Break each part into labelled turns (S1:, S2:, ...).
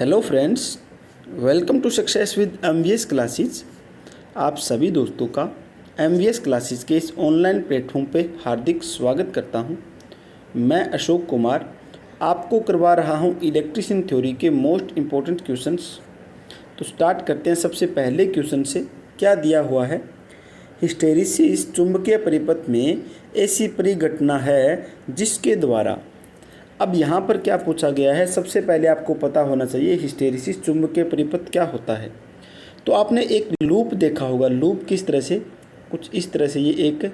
S1: Hello friends, welcome to success with MVS classes. आप सभी दोस्तों का एमवीएस क्लासेस के इस ऑनलाइन प्लेटफॉर्म पे हार्दिक स्वागत करता हूं। मैं अशोक कुमार आपको करवा रहा हूं इलेक्ट्रिशियन थ्योरी के मोस्ट इम्पोर्टेंट क्वेश्चंस। तो स्टार्ट करते हैं सबसे पहले क्वेश्चन से। क्या दिया हुआ है? हिस्टेरिसिस चुंबकीय परिपथ में ऐसी परिघटना है जिसके द्वारा। अब यहाँ पर क्या पूछा गया है, सबसे पहले आपको पता होना चाहिए हिस्टेरिसिस चुंबकीय परिपथ क्या होता है। तो आपने एक लूप देखा होगा। लूप किस तरह से, कुछ इस तरह से ये एक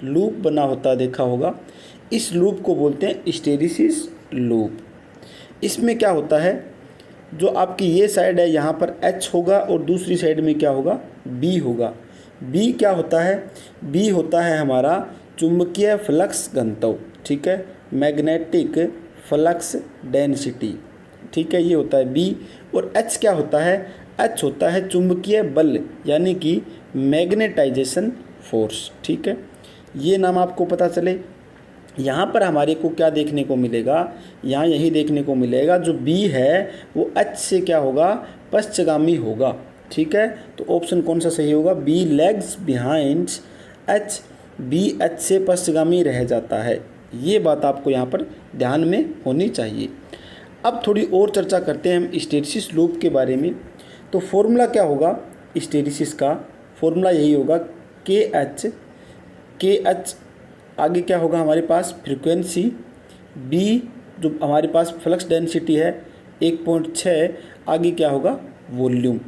S1: लूप बना होता देखा होगा। इस लूप को बोलते हैं हिस्टेरिसिस लूप। इसमें क्या होता है, जो आपकी ये साइड है यहाँ पर H होगा और दूसरी साइड में क्या होगा, B होगा। B क्या होता है? B होता है हमारा चुंबकीय फ्लक्स घनत्व, ठीक है, मैग्नेटिक फ्लक्स डेंसिटी, ठीक है, ये होता है B। और H क्या होता है? H होता है चुंबकीय बल यानी कि मैग्नेटाइजेशन फोर्स, ठीक है। ये नाम आपको पता चले। यहाँ पर हमारे को क्या देखने को मिलेगा, यहाँ यही देखने को मिलेगा जो B है वो H से क्या होगा, पश्चगामी होगा, ठीक है। तो ऑप्शन कौन सा सही होगा? B lags behind H, B H से पश्चगामी रह जाता है। ये बात आपको यहाँ पर ध्यान में होनी चाहिए। अब थोड़ी और चर्चा करते हैं हम हिस्टेरिसिस लूप के बारे में। तो फॉर्मूला क्या होगा हिस्टेरिसिस का? फॉर्मूला यही होगा के एच आगे क्या होगा हमारे पास फ्रीक्वेंसी, बी जो हमारे पास फ्लक्स डेंसिटी है 1.6, आगे क्या होगा वॉल्यूम।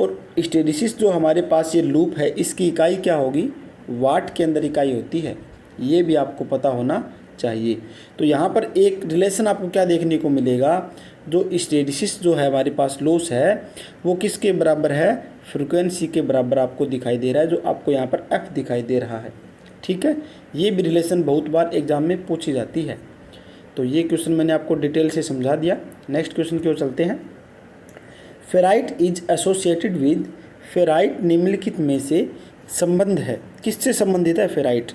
S1: और हिस्टेरिसिस जो हमारे पास ये लूप है इसकी इकाई क्या होगी, वाट के अंदर इकाई होती है। ये भी आपको पता होना चाहिए। तो यहाँ पर एक रिलेशन आपको क्या देखने को मिलेगा, जो हिस्टेरिसिस जो है हमारे पास लॉस है वो किसके बराबर है, फ्रीक्वेंसी के बराबर आपको दिखाई दे रहा है, जो आपको यहाँ पर एफ दिखाई दे रहा है, ठीक है। ये भी रिलेशन बहुत बार एग्जाम में पूछी जाती है। तो ये क्वेश्चन मैंने आपको डिटेल से समझा दिया। नेक्स्ट क्वेश्चन की ओर चलते हैं। Ferrite is associated with, ferrite निम्नलिखित में से संबंध है, किससे संबंधित है फेराइट?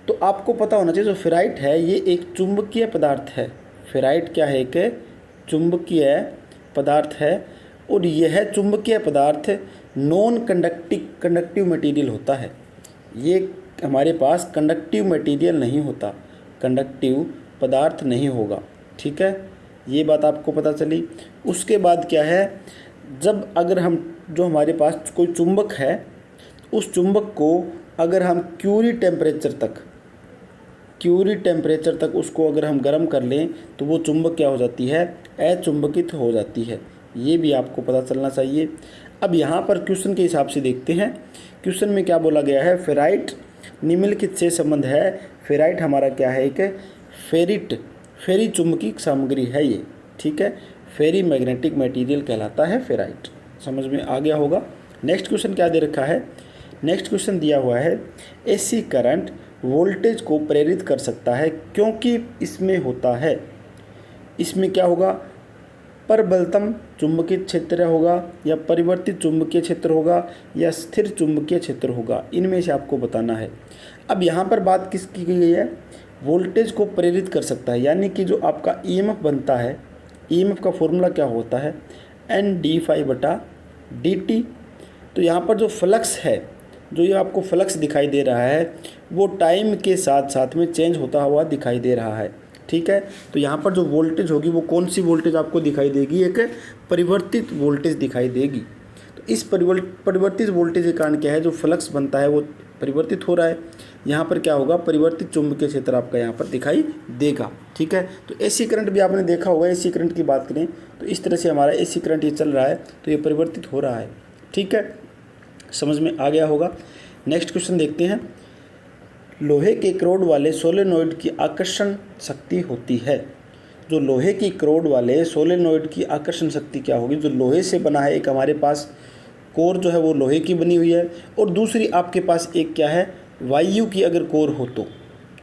S1: तो आपको पता होना चाहिए जो फेराइट है ये एक चुंबकीय पदार्थ है। फेराइट क्या है, एक चुंबकीय पदार्थ है और यह चुंबकीय पदार्थ नॉन कंडक्टिव मटेरियल होता है। ये हमारे पास कंडक्टिव मटेरियल नहीं होता, कंडक्टिव पदार्थ नहीं होगा, ठीक है। ये बात आपको पता चली। उसके बाद क्या है, जब अगर हम जो हमारे पास कोई चुंबक है उस चुंबक को अगर हम क्यूरी टेम्परेचर तक उसको अगर हम गर्म कर लें तो वो चुंबक क्या हो जाती है, अचुंबकित हो जाती है। ये भी आपको पता चलना चाहिए। अब यहाँ पर क्वेश्चन के हिसाब से देखते हैं। क्वेश्चन में क्या बोला गया है, फेराइट निम्नलिखित से संबंध है। फेराइट हमारा क्या है, एक फेरी चुंबकीय सामग्री है ये, ठीक है। फेरी मैग्नेटिक मटेरियल कहलाता है फेराइट। समझ में आ गया होगा। नेक्स्ट क्वेश्चन क्या दे रखा है? नेक्स्ट क्वेश्चन दिया हुआ है एसी करंट वोल्टेज को प्रेरित कर सकता है क्योंकि इसमें होता है, इसमें क्या होगा, परबलतम चुंबकीय क्षेत्र होगा या परिवर्तित चुंबकीय क्षेत्र होगा या स्थिर चुंबकीय क्षेत्र होगा, इनमें से आपको बताना है। अब यहाँ पर बात किसकी की गई है, वोल्टेज को प्रेरित कर सकता है, यानी कि जो आपका ईएमएफ बनता है, ईएमएफ का फॉर्मूला क्या होता है, NdΦ/dt। तो यहाँ पर जो फ्लक्स है, जो ये आपको फ्लक्स दिखाई दे रहा है वो टाइम के साथ साथ में चेंज होता हुआ दिखाई दे रहा है, ठीक है। तो यहाँ पर जो वोल्टेज होगी वो कौन सी वोल्टेज आपको दिखाई देगी, एक परिवर्तित वोल्टेज दिखाई देगी। तो इस परिवर्तित वोल्टेज के कारण क्या है, जो फ्लक्स बनता है वो परिवर्तित हो रहा है। यहाँ पर क्या होगा, परिवर्तित चुंबकीय क्षेत्र आपका यहाँ पर दिखाई देगा, ठीक है। तो एसी करंट भी आपने देखा होगा। एसी करंट की बात करें तो इस तरह से हमारा एसी करंट ये चल रहा है तो ये परिवर्तित हो रहा है, ठीक है। समझ में आ गया होगा। नेक्स्ट क्वेश्चन देखते हैं। लोहे के क्रोड वाले सोलेनोइड की आकर्षण शक्ति होती है। जो लोहे की क्रोड वाले सोलेनोइड की आकर्षण शक्ति क्या होगी, जो लोहे से बना है, एक हमारे पास कोर जो है वो लोहे की बनी हुई है और दूसरी आपके पास एक क्या है, वायु की अगर कोर हो तो,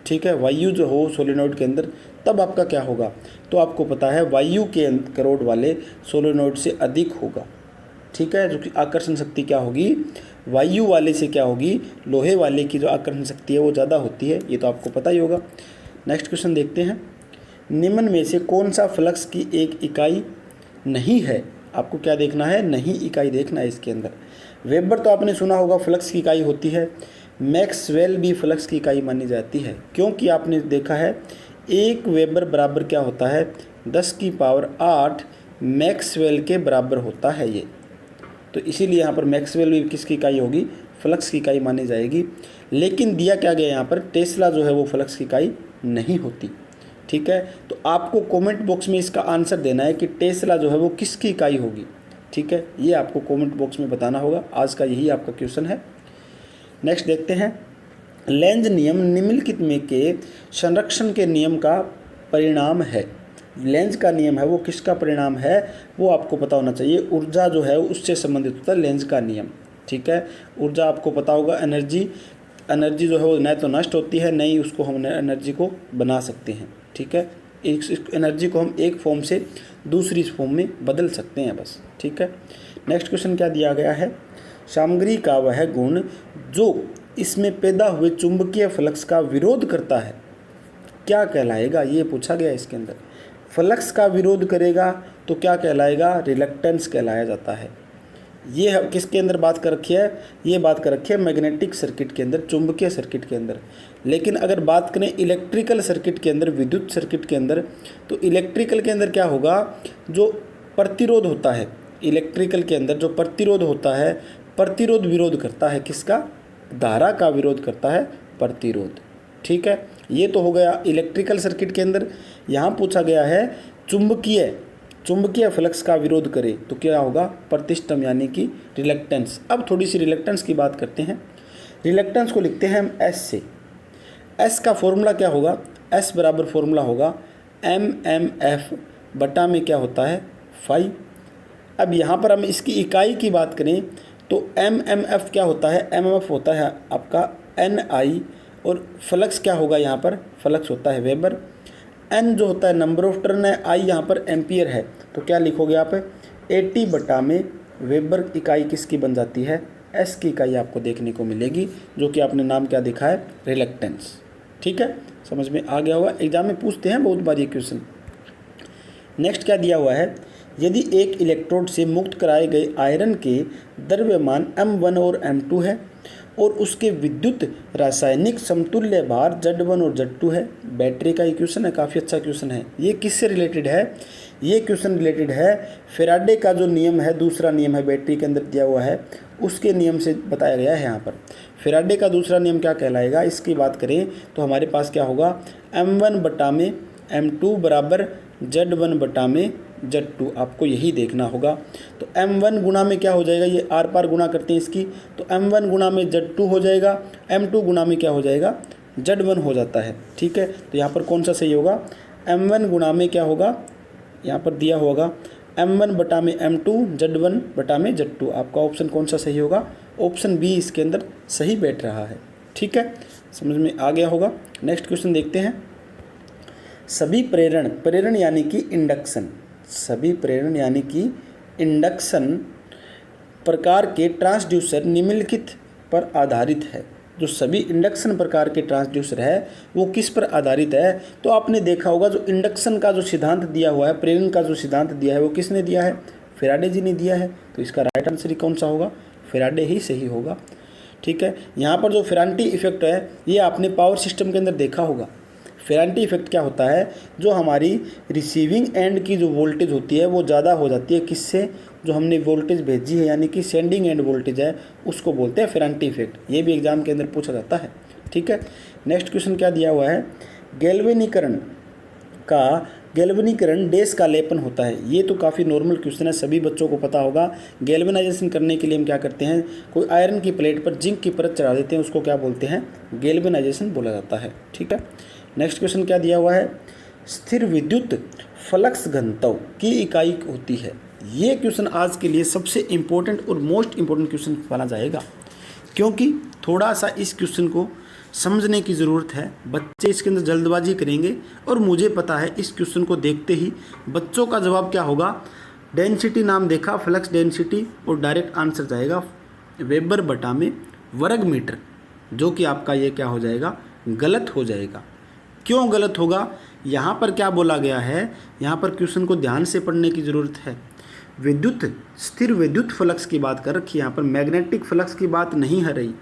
S1: ठीक है, वायु जो हो सोलेनोइड के अंदर, तब आपका क्या होगा, तो आपको पता है वायु के क्रोड वाले सोलेनोइड से अधिक होगा, ठीक है। जो कि आकर्षण शक्ति क्या होगी, वायु वाले से क्या होगी, लोहे वाले की जो आकर्षण शक्ति है वो ज़्यादा होती है। ये तो आपको पता ही होगा। नेक्स्ट क्वेश्चन देखते हैं। निम्न में से कौन सा फ्लक्स की एक इकाई नहीं है? आपको क्या देखना है, नहीं इकाई देखना है इसके अंदर। वेबर तो आपने सुना होगा फ्लक्स की इकाई होती है, मैक्सवेल भी फ्लक्स की इकाई मानी जाती है, क्योंकि आपने देखा है 1 वेबर बराबर क्या होता है, 10⁸ मैक्सवेल के बराबर होता है ये। तो इसीलिए यहाँ पर मैक्सवेल भी किसकी इकाई होगी, फ्लक्स की इकाई मानी जाएगी। लेकिन दिया क्या गया यहाँ पर, टेस्ला जो है वो फ्लक्स की इकाई नहीं होती। ठीक है, तो आपको कमेंट बॉक्स में इसका आंसर देना है कि टेस्ला जो है वो किसकी इकाई होगी। ठीक है, ये आपको कमेंट बॉक्स में बताना होगा। आज का यही आपका क्वेश्चन है। नेक्स्ट देखते हैं, लेंज नियम निम्नलिखित में के संरक्षण के नियम का परिणाम है। लेंज का नियम है वो किसका परिणाम है, वो आपको पता होना चाहिए। ऊर्जा जो है उससे संबंधित होता है लेंज का नियम। ठीक है, ऊर्जा आपको पता होगा, एनर्जी जो है वो न तो नष्ट होती है, नहीं उसको हम एनर्जी को बना सकते हैं। ठीक है, इस एनर्जी को हम एक फॉर्म से दूसरी फॉर्म में बदल सकते हैं बस। ठीक है, नेक्स्ट क्वेश्चन क्या दिया गया है, सामग्री का वह गुण जो इसमें पैदा हुए चुंबकीय फ्लक्स का विरोध करता है क्या कहलाएगा, ये पूछा गया इसके अंदर। फ्लक्स का विरोध करेगा तो क्या कहलाएगा, रिलक्टेंस कहलाया जाता है। ये किसके अंदर बात कर रखी है, ये बात कर रखी है मैग्नेटिक सर्किट के अंदर, चुंबकीय सर्किट के अंदर। लेकिन अगर बात करें इलेक्ट्रिकल सर्किट के अंदर, विद्युत सर्किट के अंदर, तो इलेक्ट्रिकल के अंदर क्या होगा, जो प्रतिरोध होता है, इलेक्ट्रिकल के अंदर जो प्रतिरोध होता है, प्रतिरोध विरोध करता है किसका, धारा का विरोध करता है प्रतिरोध। ठीक है, ये तो हो गया इलेक्ट्रिकल सर्किट के अंदर। यहाँ पूछा गया है चुंबकीय फ्लक्स का विरोध करे तो क्या होगा, प्रतिष्ठम यानी कि रिलक्टेंस। अब थोड़ी सी रिलक्टेंस की बात करते हैं। रिलक्टेंस को लिखते हैं हम एस से। एस का फॉर्मूला क्या होगा, एस बराबर फॉर्मूला होगा MM/F बटा में क्या होता है, फाई। अब यहाँ पर हम इसकी इकाई की बात करें तो MM/F क्या होता है, MM/F होता है आपका NI, और फ्लक्स क्या होगा, यहाँ पर फ्लक्स होता है वेबर। N जो होता है नंबर ऑफ टर्न है, I यहाँ पर एम्पियर है, तो क्या लिखोगे आप, 80 बटा में वेबर इकाई किसकी बन जाती है, S की इकाई आपको देखने को मिलेगी, जो कि आपने नाम क्या देखा है, रिलक्टेंस। ठीक है, समझ में आ गया होगा, एग्जाम में पूछते हैं बहुत बार ये क्वेश्चन। नेक्स्ट क्या दिया हुआ है, यदि एक इलेक्ट्रोड से मुक्त कराए गए आयरन के द्रव्यमान M1 और M2 है और उसके विद्युत रासायनिक समतुल्य भार Z1 और Z2 है। बैटरी का ये क्वेश्चन है, काफ़ी अच्छा क्वेश्चन है। ये किससे रिलेटेड है, ये क्वेश्चन रिलेटेड है फैराडे का जो नियम है, दूसरा नियम है बैटरी के अंदर दिया हुआ है, उसके नियम से बताया गया है यहाँ पर। फैराडे का दूसरा नियम क्या कहलाएगा, इसकी बात करें तो हमारे पास क्या होगा, M1 बटा में M2 बराबर Z1 बटा में Z2, आपको यही देखना होगा। तो M1 गुना में क्या हो जाएगा, ये आर पार गुना करते हैं इसकी, तो M1 गुना में Z2 हो जाएगा, M2 गुना में क्या हो जाएगा, Z1 हो जाता है। ठीक है, तो यहाँ पर कौन सा सही होगा, M1 गुना में क्या होगा, यहाँ पर दिया होगा M1 बटा में M2, Z1 बटा में Z2। आपका ऑप्शन कौन सा सही होगा, ऑप्शन बी इसके अंदर सही बैठ रहा है। ठीक है, समझ में आ गया होगा। नेक्स्ट क्वेश्चन देखते हैं, सभी प्रेरण यानी कि इंडक्शन, सभी प्रेरण यानी कि इंडक्शन प्रकार के ट्रांसड्यूसर निम्नलिखित पर आधारित है। जो सभी इंडक्शन प्रकार के ट्रांसड्यूसर है वो किस पर आधारित है, तो आपने देखा होगा जो इंडक्शन का जो सिद्धांत दिया हुआ है, प्रेरण का जो सिद्धांत दिया है वो किसने दिया है, फैराडे जी ने दिया है। तो इसका राइट आंसर ही कौन सा होगा, फैराडे ही सही होगा। ठीक है, यहाँ पर जो फेरांटी इफेक्ट है ये आपने पावर सिस्टम के अंदर देखा होगा। फेरांटी इफेक्ट क्या होता है, जो हमारी रिसीविंग एंड की जो वोल्टेज होती है वो ज़्यादा हो जाती है किससे, जो हमने वोल्टेज भेजी है यानी कि सेंडिंग एंड वोल्टेज है, उसको बोलते हैं फेरांटी इफेक्ट। ये भी एग्जाम के अंदर पूछा जाता है। ठीक है, नेक्स्ट क्वेश्चन क्या दिया हुआ है, गैल्वेनीकरण डैश का लेपन होता है। ये तो काफ़ी नॉर्मल क्वेश्चन है, सभी बच्चों को पता होगा। गैल्वेनाइजेशन करने के लिए हम क्या करते हैं, कोई आयरन की प्लेट पर जिंक की परत चढ़ा देते हैं, उसको क्या बोलते हैं, गैल्वेनाइजेशन बोला जाता है। ठीक है, नेक्स्ट क्वेश्चन क्या दिया हुआ है, स्थिर विद्युत फ्लक्स घनत्व की इकाई होती है। ये क्वेश्चन आज के लिए सबसे इम्पोर्टेंट और मोस्ट इम्पोर्टेंट क्वेश्चन माना जाएगा, क्योंकि थोड़ा सा इस क्वेश्चन को समझने की ज़रूरत है। बच्चे इसके अंदर जल्दबाजी करेंगे और मुझे पता है इस क्वेश्चन को देखते ही बच्चों का जवाब क्या होगा, डेंसिटी नाम देखा, फ्लक्स डेंसिटी, और डायरेक्ट आंसर जाएगा वेबर बटा में वर्ग मीटर, जो कि आपका ये क्या हो जाएगा, गलत हो जाएगा। क्यों गलत होगा, यहाँ पर क्या बोला गया है, यहाँ पर क्वेश्चन को ध्यान से पढ़ने की ज़रूरत है। विद्युत स्थिर विद्युत फ्लक्स की बात कर रखी है, यहाँ पर मैग्नेटिक फ्लक्स की बात नहीं है रही,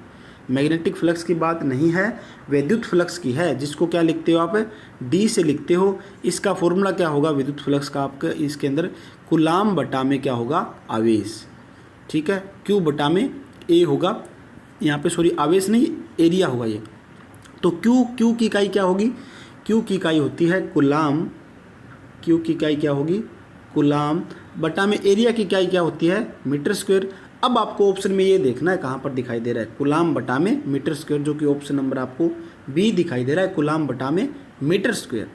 S1: मैग्नेटिक फ्लक्स की बात नहीं है, विद्युत फ्लक्स की है, जिसको क्या लिखते हो आप, डी से लिखते हो। इसका फॉर्मूला क्या होगा विद्युत फ्लक्स का आपका, इसके अंदर कूलाम बटा में क्या होगा, आवेश, ठीक है, क्यू बटा में ए होगा, यहाँ पे सॉरी आवेश नहीं एरिया होगा ये। तो क्यू की इकाई क्या होगी, क्यू की इकाई होती है कूलाम, क्यू की इकाई क्या होगी कूलाम, बटा में एरिया की इकाई क्या होती है मीटर स्क्वायर। अब आपको ऑप्शन में ये देखना है कहाँ पर दिखाई दे रहा है, कूलाम बटा में मीटर स्क्वायर, जो कि ऑप्शन नंबर आपको बी दिखाई दे रहा है, कूलाम बटा में मीटर स्क्वायर।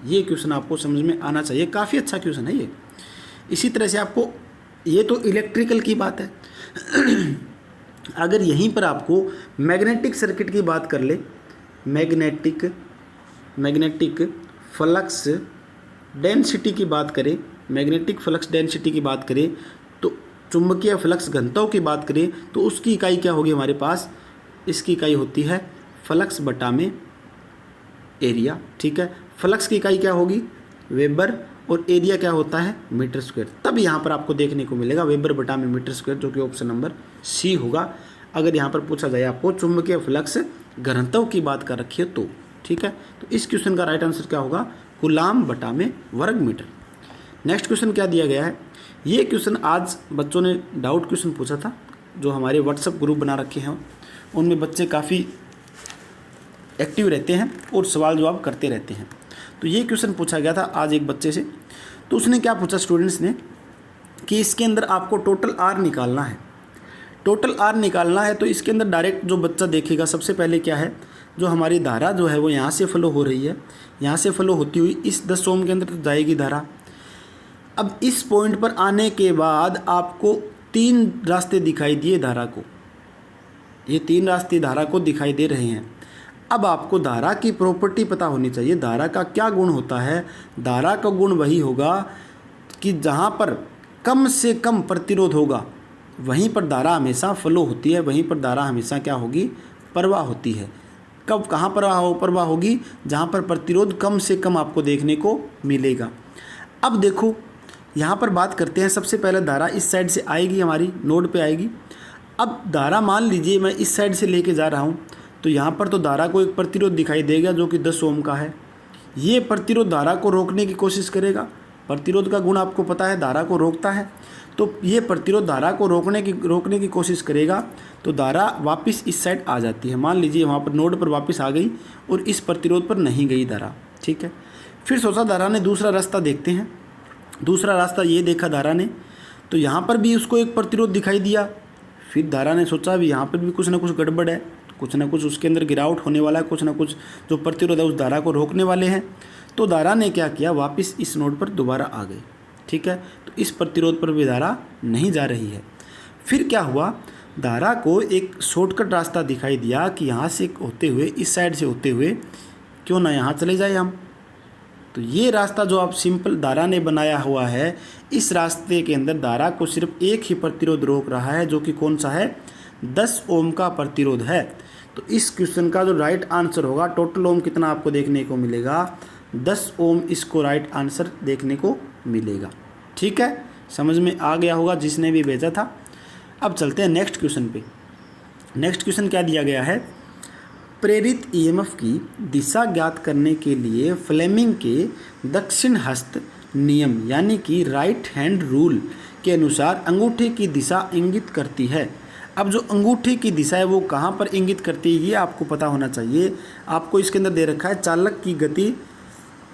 S1: ये क्वेश्चन आपको समझ में आना चाहिए, काफ़ी अच्छा क्वेश्चन है ये। इसी तरह से आपको, ये तो इलेक्ट्रिकल की बात है अगर यहीं पर आपको मैग्नेटिक सर्किट की बात कर ले, मैग्नेटिक फ्लक्स डेंसिटी की बात करें, मैग्नेटिक फ्लक्स डेंसिटी की बात करें, तो चुंबकीय फ्लक्स घनत्व की बात करें, तो उसकी इकाई क्या होगी हमारे पास, इसकी इकाई होती है फ्लक्स बटा में एरिया, ठीक है। फ्लक्स की इकाई क्या होगी वेबर, और एरिया क्या होता है मीटर स्क्वायर। तब यहाँ पर आपको देखने को मिलेगा वेबर बटा में मीटर स्क्वायर, जो कि ऑप्शन नंबर सी होगा। अगर यहाँ पर पूछा जाए आपको चुंबकीय फ्लक्स घनत्व की बात कर रखी है तो, ठीक है। तो इस क्वेश्चन का राइट आंसर क्या होगा, कूलाम बटा में वर्ग मीटर। नेक्स्ट क्वेश्चन क्या दिया गया है, ये क्वेश्चन आज बच्चों ने डाउट क्वेश्चन पूछा था, जो हमारे व्हाट्सएप ग्रुप बना रखे हैं उनमें बच्चे काफ़ी एक्टिव रहते हैं और सवाल जवाब करते रहते हैं। तो ये क्वेश्चन पूछा गया था आज एक बच्चे से, तो उसने क्या पूछा स्टूडेंट्स ने कि इसके अंदर आपको टोटल आर निकालना है, टोटल आर निकालना है। तो इसके अंदर डायरेक्ट जो बच्चा देखेगा सबसे पहले क्या है, जो हमारी धारा जो है वो यहाँ से फ्लो हो रही है, यहाँ से फ्लो होती हुई इस 10 ओम के अंदर तो जाएगी धारा। अब इस पॉइंट पर आने के बाद आपको 3 रास्ते दिखाई दिए धारा को, ये 3 रास्ते धारा को दिखाई दे रहे हैं। अब आपको धारा की प्रॉपर्टी पता होनी चाहिए, धारा का क्या गुण होता है। धारा का गुण वही होगा कि जहाँ पर कम से कम प्रतिरोध होगा वहीं पर धारा हमेशा फ्लो होती है, वहीं पर धारा हमेशा क्या होगी, प्रवाह होती है। कब कहाँ प्रवाह होगी, जहाँ पर प्रतिरोध कम से कम आपको देखने को मिलेगा। अब देखो यहाँ पर बात करते हैं, सबसे पहले धारा इस साइड से आएगी, हमारी नोड पे आएगी। अब धारा मान लीजिए मैं इस साइड से लेके जा रहा हूँ, तो यहाँ पर तो धारा को एक प्रतिरोध दिखाई देगा जो कि 10 ओम का है। ये प्रतिरोध धारा को रोकने की कोशिश करेगा, प्रतिरोध का गुण आपको पता है, धारा को रोकता है। तो ये प्रतिरोध धारा को रोकने की कोशिश करेगा, तो धारा वापस इस साइड आ जाती है। मान लीजिए वहाँ पर नोड पर वापस आ गई और इस प्रतिरोध पर नहीं गई धारा, ठीक है। फिर सोचा धारा ने दूसरा रास्ता देखते हैं, दूसरा रास्ता ये देखा धारा ने, तो यहाँ पर भी उसको एक प्रतिरोध दिखाई दिया। फिर धारा ने सोचा अभी यहाँ पर भी कुछ ना कुछ गड़बड़ है, कुछ ना कुछ उसके अंदर गिरावट होने वाला है, कुछ ना कुछ जो प्रतिरोध है उस धारा को रोकने वाले हैं। तो धारा ने क्या किया, वापस इस नोड पर दोबारा आ गई, ठीक है। तो इस प्रतिरोध पर भी धारा नहीं जा रही है। फिर क्या हुआ, धारा को एक शॉर्टकट रास्ता दिखाई दिया कि यहाँ से होते हुए, इस साइड से होते हुए क्यों ना यहाँ चले जाए हम। तो ये रास्ता जो आप सिंपल धारा ने बनाया हुआ है, इस रास्ते के अंदर धारा को सिर्फ एक ही प्रतिरोध रोक रहा है, जो कि कौन सा है, 10 ओम का प्रतिरोध है। तो इस क्वेश्चन का जो राइट आंसर होगा, टोटल ओम कितना आपको देखने को मिलेगा, 10 ओम इसको राइट आंसर देखने को मिलेगा, ठीक है। समझ में आ गया होगा जिसने भी भेजा था। अब चलते हैं नेक्स्ट क्वेश्चन पे। नेक्स्ट क्वेश्चन क्या दिया गया है, प्रेरित ईएमएफ की दिशा ज्ञात करने के लिए फ्लेमिंग के दक्षिण हस्त नियम यानी कि राइट हैंड रूल के अनुसार अंगूठे की दिशा इंगित करती है। अब जो अंगूठे की दिशा है वो कहाँ पर इंगित करती है, ये आपको पता होना चाहिए। आपको इसके अंदर दे रखा है चालक की गति,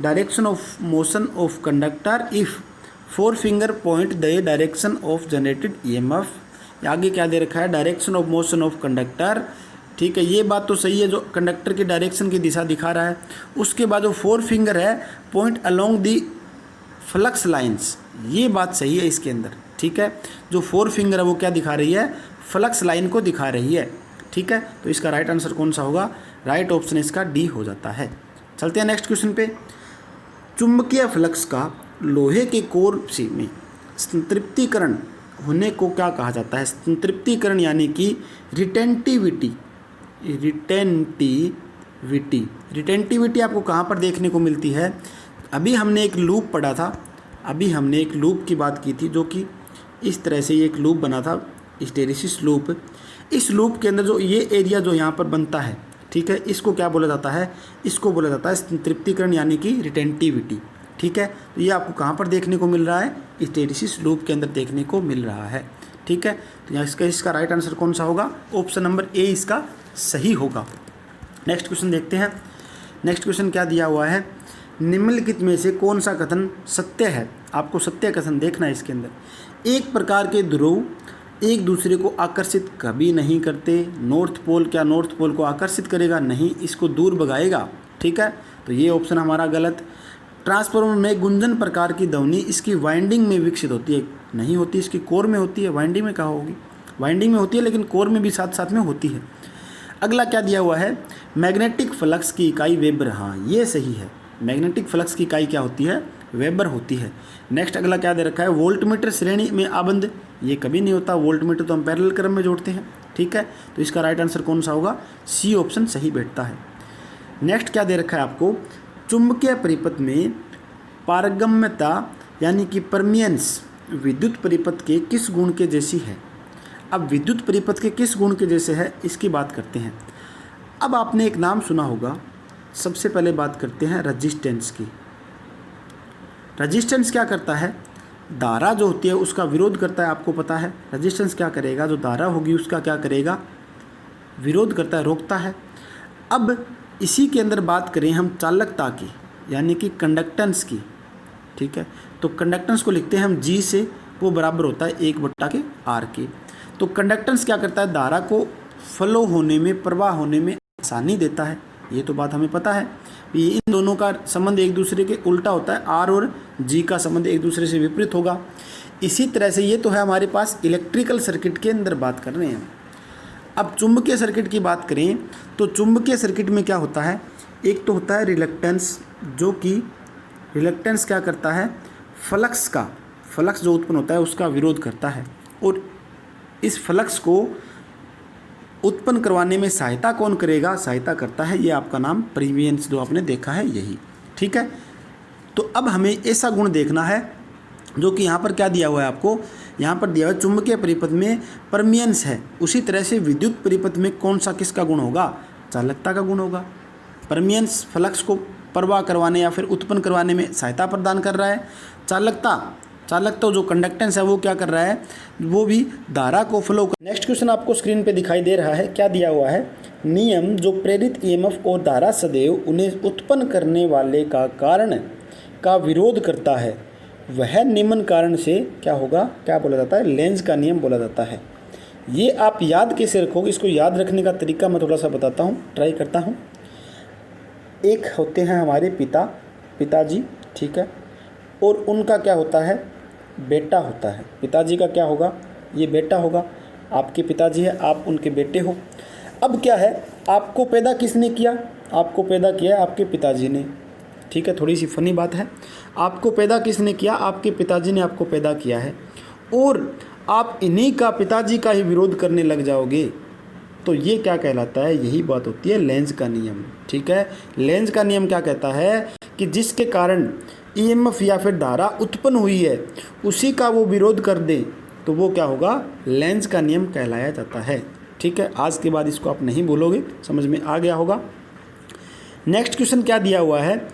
S1: direction of motion of conductor if 4 finger point the direction of generated EMF. आगे क्या दे रखा है, direction of motion of conductor, ठीक है। ये बात तो सही है, जो कंडक्टर की डायरेक्शन की दिशा दिखा रहा है। उसके बाद जो 4 फिंगर है, point along the flux lines, ये बात सही है इसके अंदर, ठीक है। जो 4 फिंगर है वो क्या दिखा रही है, फ्लक्स लाइन को दिखा रही है, ठीक है। तो इसका राइट आंसर कौन सा होगा, राइट ऑप्शन इसका डी हो जाता है। चलते हैं नेक्स्ट क्वेश्चन पे। चुंबकीय फ्लक्स का लोहे के कोर से में संतृप्तिकरण होने को क्या कहा जाता है। संतृप्तिकरण यानी कि रिटेंटिविटी आपको कहाँ पर देखने को मिलती है। अभी हमने एक लूप पढ़ा था, अभी हमने एक लूप की बात की थी, जो कि इस तरह से ये एक लूप बना था, हिस्टैरिसीस लूप। इस लूप के अंदर जो ये एरिया जो यहाँ पर बनता है, ठीक है, इसको क्या बोला जाता है? इसको बोला जाता है संतृप्तिकरण यानी कि रिटेंटिविटी। ठीक है, तो ये आपको कहाँ पर देखने को मिल रहा है? हिस्टैरिसीस लूप के अंदर देखने को मिल रहा है। ठीक है, तो यहाँ इसका राइट आंसर कौन सा होगा? ऑप्शन नंबर ए इसका सही होगा। नेक्स्ट क्वेश्चन देखते हैं। नेक्स्ट क्वेश्चन क्या दिया हुआ है? निम्नलिखित में से कौन सा कथन सत्य है? आपको सत्य कथन देखना है इसके अंदर। एक प्रकार के ध्रुव एक दूसरे को आकर्षित कभी नहीं करते। नॉर्थ पोल क्या नॉर्थ पोल को आकर्षित करेगा? नहीं, इसको दूर भगाएगा। ठीक है, तो ये ऑप्शन हमारा गलत। ट्रांसफार्मर में गुंजन प्रकार की ध्वनि इसकी वाइंडिंग में विकसित होती है? नहीं होती, इसकी कोर में होती है। वाइंडिंग में कहाँ होगी? वाइंडिंग में होती है, लेकिन कोर में भी साथ साथ में होती है। अगला क्या दिया हुआ है? मैग्नेटिक फ्लक्स की इकाई वेबर। हाँ, ये सही है। मैग्नेटिक फ्लक्स की इकाई क्या होती है? वेबर होती है। नेक्स्ट अगला क्या दे रखा है? वोल्टमीटर श्रेणी में आबंध। ये कभी नहीं होता, वोल्टमीटर तो हम पैरेलल क्रम में जोड़ते हैं। ठीक है, तो इसका राइट आंसर कौन सा होगा? सी ऑप्शन सही बैठता है। नेक्स्ट क्या दे रखा है आपको? चुंबकीय परिपथ में पारगम्यता यानी कि परमियंस विद्युत परिपथ के किस गुण के जैसी है? अब विद्युत परिपथ के किस गुण के जैसे है, इसकी बात करते हैं। अब आपने एक नाम सुना होगा, सबसे पहले बात करते हैं रजिस्टेंस की। रजिस्टेंस क्या करता है? धारा जो होती है उसका विरोध करता है, आपको पता है। रजिस्टेंस क्या करेगा? जो धारा होगी उसका क्या करेगा? विरोध करता है, रोकता है। अब इसी के अंदर बात करें हम चालकता की, यानी कि कंडक्टेंस की। ठीक है, तो कंडक्टेंस को लिखते हैं हम जी से, वो बराबर होता है 1/r के। तो कंडक्टेंस क्या करता है? धारा को फ्लो होने में, प्रवाह होने में आसानी देता है। ये तो बात हमें पता है। ये इन दोनों का संबंध एक दूसरे के उल्टा होता है। आर और जी का संबंध एक दूसरे से विपरीत होगा। इसी तरह से ये तो है हमारे पास इलेक्ट्रिकल सर्किट के अंदर बात कर रहे हैं। अब चुंबकीय सर्किट की बात करें तो चुंबकीय सर्किट में क्या होता है? एक तो होता है रिलक्टेंस, जो कि रिलक्टेंस क्या करता है? फ्लक्स जो उत्पन्न होता है उसका विरोध करता है। और इस फ्लक्स को उत्पन्न करवाने में सहायता कौन करेगा? सहायता करता है, ये आपका नाम परमियंस जो आपने देखा है यही। ठीक है, तो अब हमें ऐसा गुण देखना है जो कि यहाँ पर क्या दिया हुआ है आपको? यहाँ पर दिया हुआ है चुंबकीय परिपथ में परमियंस है। उसी तरह से विद्युत परिपथ में कौन सा किसका गुण होगा? चालकता का गुण होगा। परमियंस फ्लक्स को प्रवाह करवाने या फिर उत्पन्न करवाने में सहायता प्रदान कर रहा है। चालकता जो कंडक्टेंस है वो क्या कर रहा है? वो भी धारा को फ्लो कर। नेक्स्ट क्वेश्चन आपको स्क्रीन पे दिखाई दे रहा है, क्या दिया हुआ है? नियम जो प्रेरित ईएमएफ और धारा सदैव उन्हें उत्पन्न करने वाले का कारण का विरोध करता है, वह निम्न कारण से क्या होगा? क्या बोला जाता है? लेंज का नियम बोला जाता है। ये आप याद कैसे रखोगे? इसको याद रखने का तरीका मैं थोड़ा सा बताता हूँ, ट्राई करता हूँ। एक होते हैं हमारे पिताजी, ठीक है, और उनका क्या होता है? बेटा होता है। पिताजी का क्या होगा? ये बेटा होगा। आपके पिताजी है, आप उनके बेटे हो। अब क्या है? आपको पैदा किसने किया? आपको पैदा किया है आपके पिताजी ने। ठीक है, थोड़ी सी फनी बात है। आपको पैदा किसने किया? आपके पिताजी ने आपको पैदा किया है। और आप इन्हीं का, पिताजी का ही विरोध करने लग जाओगे तो ये क्या कहलाता है? यही बात होती है लेंज का नियम। ठीक है, लेंज का नियम क्या कहता है कि जिसके कारण ईएमएफ या फिर धारा उत्पन्न हुई है उसी का वो विरोध कर दे तो वो क्या होगा? लेंज का नियम कहलाया जाता है। ठीक है, आज के बाद इसको आप नहीं बोलोगे, समझ में आ गया होगा। नेक्स्ट क्वेश्चन क्या दिया हुआ है?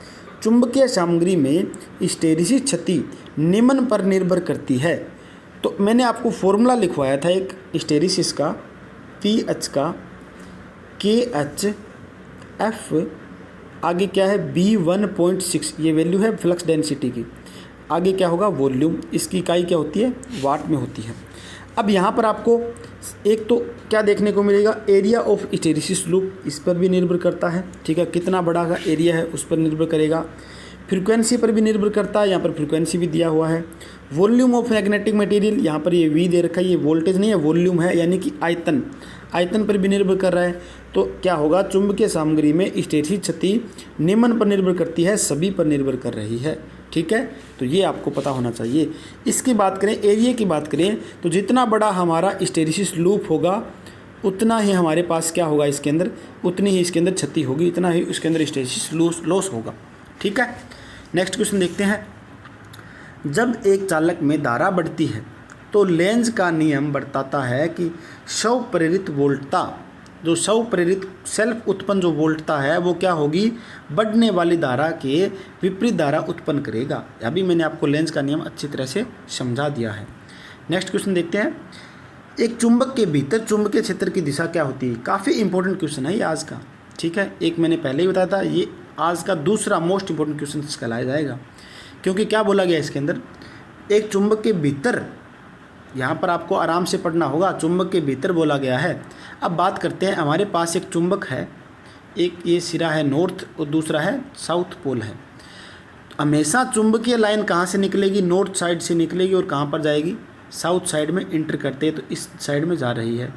S1: चुंबकीय सामग्री में हिस्टैरिसीस क्षति निम्न पर निर्भर करती है। तो मैंने आपको फॉर्मूला लिखवाया था एक हिस्टैरिसीस का, PH का KHF, आगे क्या है? B1.6, ये वैल्यू है फ्लक्स डेंसिटी की। आगे क्या होगा? वॉल्यूम। इसकी इकाई क्या होती है? वाट में होती है। अब यहाँ पर आपको एक तो क्या देखने को मिलेगा? एरिया ऑफ हिस्टैरिसीस लूप, इस पर भी निर्भर करता है। ठीक है, कितना बड़ा का एरिया है उस पर निर्भर करेगा। फ्रीक्वेंसी पर भी निर्भर करता है, यहाँ पर फ्रीक्वेंसी भी दिया हुआ है। वॉल्यूम ऑफ मैग्नेटिक मटेरियल, यहाँ पर ये V दे रखा है, ये वोल्टेज नहीं है, वॉल्यूम है, यानी कि आयतन पर भी निर्भर कर रहा है। तो क्या होगा? चुंबकीय सामग्री में हिस्टैरिसीस क्षति निम्न पर निर्भर करती है, सभी पर निर्भर कर रही है। ठीक है, तो ये आपको पता होना चाहिए। इसकी बात करें, एरिया की बात करें तो जितना बड़ा हमारा हिस्टैरिसीस लूप होगा उतना ही हमारे पास क्या होगा? इसके अंदर उतनी ही इसके अंदर क्षति होगी, इतना ही इसके अंदर हिस्टैरिसीस लॉस होगा। ठीक है, नेक्स्ट क्वेश्चन देखते हैं। जब एक चालक में धारा बढ़ती है तो लेंज का नियम बताता है कि स्व प्रेरित वोल्टता, जो स्व प्रेरित सेल्फ उत्पन्न जो वोल्टता है वो क्या होगी, बढ़ने वाली धारा के विपरीत धारा उत्पन्न करेगा। अभी मैंने आपको लेंज का नियम अच्छी तरह से समझा दिया है। नेक्स्ट क्वेश्चन देखते हैं। एक चुंबक के भीतर चुंबकीय क्षेत्र की दिशा क्या होती है। काफ़ी इंपॉर्टेंट क्वेश्चन है ये आज का, ठीक है। एक मैंने पहले ही बताया था, ये आज का दूसरा मोस्ट इंपॉर्टेंट क्वेश्चन कहलाया जाएगा, क्योंकि क्या बोला गया इसके अंदर, एक चुंबक के भीतर, यहाँ पर आपको आराम से पढ़ना होगा, चुंबक के भीतर बोला गया है। अब बात करते हैं, हमारे पास एक चुंबक है, एक ये सिरा है नॉर्थ और दूसरा है साउथ पोल है। हमेशा चुंबकीय लाइन कहाँ से निकलेगी, नॉर्थ साइड से निकलेगी और कहाँ पर जाएगी, साउथ साइड में इंटर करते हैं, तो इस साइड में जा रही है।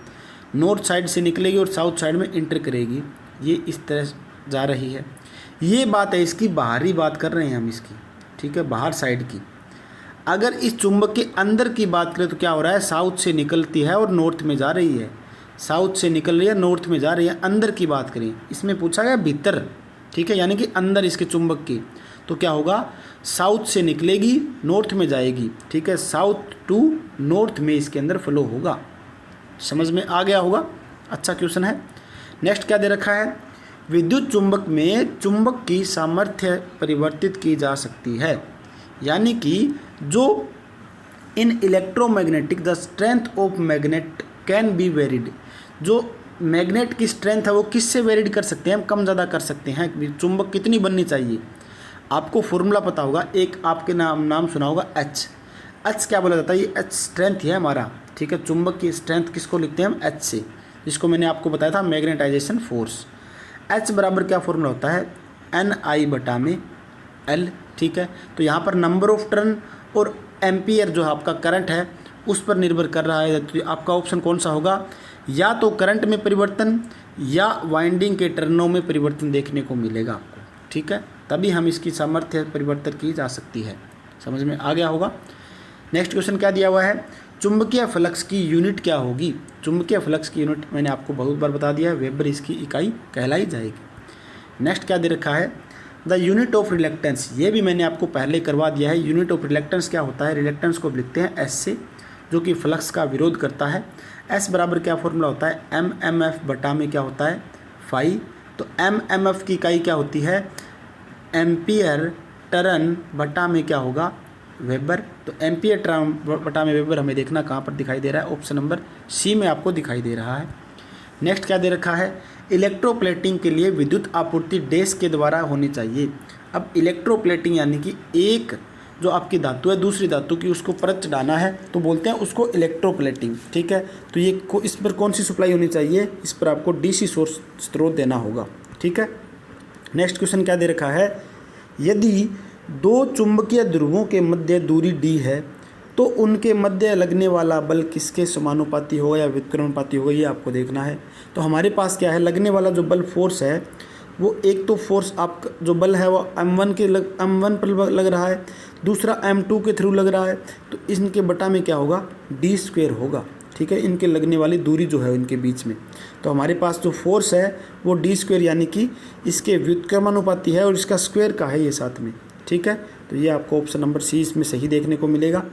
S1: नॉर्थ साइड से निकलेगी और साउथ साइड में इंटर करेगी, ये इस तरह जा रही है। ये बात है इसकी, बाहरी बात कर रहे हैं हम इसकी, ठीक है, बाहर साइड की। अगर इस चुंबक के अंदर की बात करें तो क्या हो रहा है, साउथ से निकलती है और नॉर्थ में जा रही है, साउथ से निकल रही है नॉर्थ में जा रही है। अंदर की बात करें, इसमें पूछा गया भीतर, ठीक है, यानी कि अंदर इसके चुंबक की, तो क्या होगा, साउथ से निकलेगी नॉर्थ में जाएगी, ठीक है, साउथ टू नॉर्थ में इसके अंदर फ्लो होगा। समझ में आ गया होगा, अच्छा क्वेश्चन है। नेक्स्ट क्या दे रखा है, विद्युत चुंबक में चुंबक की सामर्थ्य परिवर्तित की जा सकती है, यानी कि जो in electromagnetic the strength of magnet can be varied, जो मैग्नेट की स्ट्रेंथ है वो किससे वेरिड कर सकते हैं, हम कम ज़्यादा कर सकते हैं। चुंबक कितनी बननी चाहिए, आपको फॉर्मूला पता होगा, एक आपके नाम सुना होगा एच। एच क्या बोला जाता है, ये एच स्ट्रेंथ है हमारा, ठीक है। चुंबक की स्ट्रेंथ किसको लिखते हैं हम, एच से, जिसको मैंने आपको बताया था मैग्नेटाइजेशन फोर्स। एच बराबर क्या फॉर्मूला होता है, NI/L, ठीक है। तो यहाँ पर नंबर ऑफ टर्न और एम्पियर जो आपका करंट है उस पर निर्भर कर रहा है। तो आपका ऑप्शन कौन सा होगा, या तो करंट में परिवर्तन या वाइंडिंग के टर्नों में परिवर्तन देखने को मिलेगा आपको, ठीक है, तभी हम इसकी सामर्थ्य परिवर्तन की जा सकती है। समझ में आ गया होगा। नेक्स्ट क्वेश्चन क्या दिया हुआ है, चुंबकीय फ्लक्स की यूनिट क्या होगी। चुंबकीय फ्लक्स की यूनिट मैंने आपको बहुत बार बता दिया है, वेबर इसकी इकाई कहलाई जाएगी। नेक्स्ट क्या दे रखा है, द यूनिट ऑफ रिलेक्टेंस, ये भी मैंने आपको पहले करवा दिया है। यूनिट ऑफ रिलेक्टेंस क्या होता है, रिलेक्टेंस को लिखते हैं एस से, जो कि फ्लक्स का विरोध करता है। एस बराबर क्या फॉर्मूला होता है, MMF बटा में क्या होता है, फाई। तो MMF की इकाई क्या होती है, एम्पियर टर्न बटा में क्या होगा, वेबर। तो एम्पियर टर्न बटा में वेबर हमें देखना कहाँ पर दिखाई दे रहा है, ऑप्शन नंबर सी में आपको दिखाई दे रहा है। नेक्स्ट क्या दे रखा है, इलेक्ट्रोप्लेटिंग के लिए विद्युत आपूर्ति डैश के द्वारा होनी चाहिए। अब इलेक्ट्रोप्लेटिंग यानी कि एक जो आपकी धातु है दूसरी धातु की उसको परत चढ़ाना है, तो बोलते हैं उसको इलेक्ट्रोप्लेटिंग, ठीक है। तो ये इस पर कौन सी सप्लाई होनी चाहिए, इस पर आपको DC सोर्स स्रोत देना होगा, ठीक है। नेक्स्ट क्वेश्चन क्या दे रखा है, यदि दो चुंबकीय ध्रुवों के मध्य दूरी d है तो उनके मध्य लगने वाला बल किसके समानुपाती होगा या व्युत्क्रमानुपाती होगा, ये आपको देखना है। तो हमारे पास क्या है, लगने वाला जो बल फोर्स है वो एक तो फोर्स आपका जो बल है वो M1 पर लग रहा है, दूसरा M2 के थ्रू लग रहा है, तो इनके बटा में क्या होगा, d² होगा, ठीक है, इनके लगने वाली दूरी जो है इनके बीच में। तो हमारे पास जो फोर्स है वो d² यानी कि इसके व्युत्क्रमानुपाती है और इसका स्क्वायर का है ये साथ में, ठीक है। तो ये आपको ऑप्शन नंबर सी इसमें सही देखने को मिलेगा।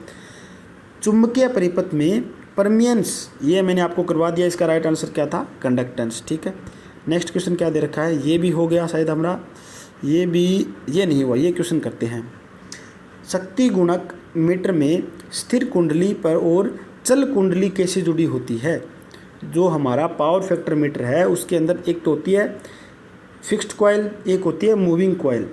S1: चुंबकीय परिपथ में परमियंस, ये मैंने आपको करवा दिया, इसका राइट आंसर क्या था, कंडक्टेंस, ठीक है। नेक्स्ट क्वेश्चन क्या दे रखा है, ये भी हो गया शायद हमारा, ये नहीं हुआ, ये क्वेश्चन करते हैं। शक्ति गुणक मीटर में स्थिर कुंडली पर और चल कुंडली कैसे जुड़ी होती है। जो हमारा पावर फैक्टर मीटर है उसके अंदर एक तो होती है फिक्स्ड कॉइल, एक होती है मूविंग कॉइल।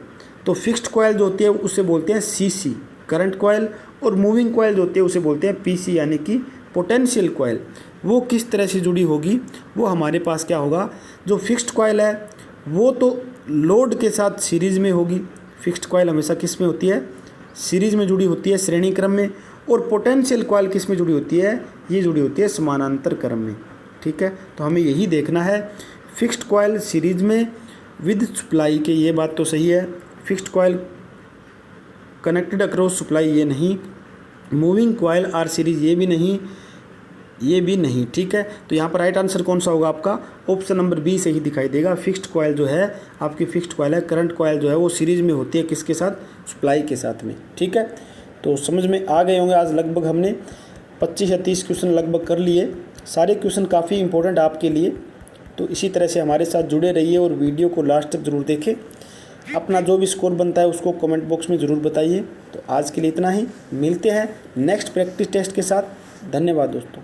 S1: तो फिक्स्ड कॉइल जो होती है उसे बोलते हैं CC करंट कॉइल, और मूविंग कॉइल जो होती है उसे बोलते हैं PC यानी कि पोटेंशियल कॉइल। वो किस तरह से जुड़ी होगी, वो हमारे पास क्या होगा, जो फिक्स्ड कॉइल है वो तो लोड के साथ सीरीज़ में होगी। फिक्स्ड कॉइल हमेशा किस में होती है, सीरीज़ में जुड़ी होती है, श्रेणी क्रम में। और पोटेंशियल कॉइल किस में जुड़ी होती है, ये जुड़ी होती है समानांतर क्रम में, ठीक है। तो हमें यही देखना है, फिक्स्ड कॉइल सीरीज़ में विद सप्लाई के, ये बात तो सही है। Fixed coil connected across supply, ये नहीं। मूविंग कॉइल आर सीरीज, ये भी नहीं, ये भी नहीं, ठीक है। तो यहाँ पर राइट आंसर कौन सा होगा आपका, ऑप्शन नंबर बी से ही दिखाई देगा। फिक्स्ड कॉइल जो है आपकी फिक्स्ड कॉइल है, करंट कॉइल जो है वो सीरीज में होती है किसके साथ, सप्लाई के साथ में, ठीक है। तो समझ में आ गए होंगे। आज लगभग हमने 25 या 30 क्वेश्चन लगभग कर लिए। सारे क्वेश्चन काफ़ी इंपॉर्टेंट आपके लिए, तो इसी तरह से हमारे साथ जुड़े रहिए और वीडियो को लास्ट तक ज़रूर देखें। अपना जो भी स्कोर बनता है उसको कमेंट बॉक्स में ज़रूर बताइए। तो आज के लिए इतना ही, मिलते हैं नेक्स्ट प्रैक्टिस टेस्ट के साथ। धन्यवाद दोस्तों।